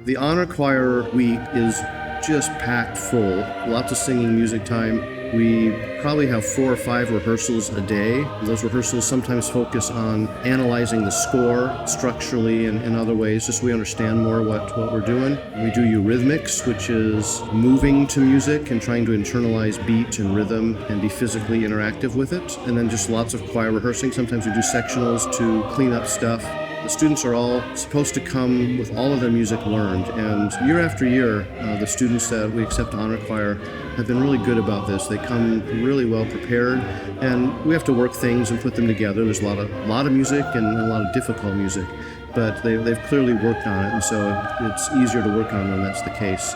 The honor choir week is just packed full. Lots of singing, music time. We probably have 4 or 5 rehearsals a day. Those rehearsals sometimes focus on analyzing the score structurally and in other ways, just so we understand more what we're doing. We do eurythmics, which is moving to music and trying to internalize beat and rhythm and be physically interactive with it. And then just lots of choir rehearsing. Sometimes we do sectionals to clean up stuff. The students are all supposed to come with all of their music learned, and year after year, the students that we accept to Honor Choir have been really good about this. They come really well prepared, and we have to work things and put them together. There's a lot of music and a lot of difficult music, but they've clearly worked on it, and so it's easier to work on when that's the case.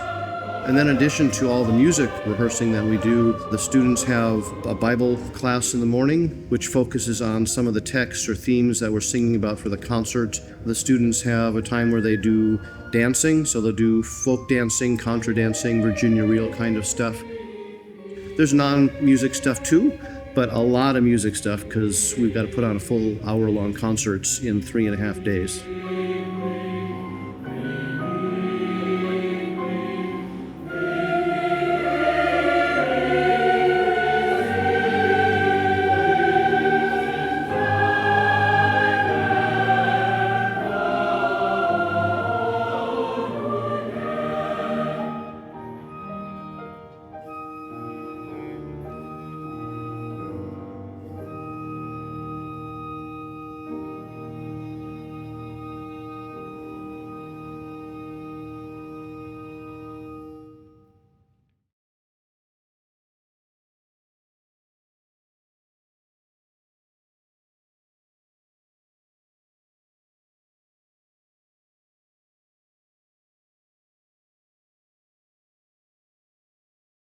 And then in addition to all the music rehearsing that we do, the students have a Bible class in the morning, which focuses on some of the texts or themes that we're singing about for the concert. The students have a time where they do dancing, so they'll do folk dancing, contra dancing, Virginia Reel kind of stuff. There's non-music stuff too, but a lot of music stuff because we've got to put on a full hour-long concerts in 3.5 days.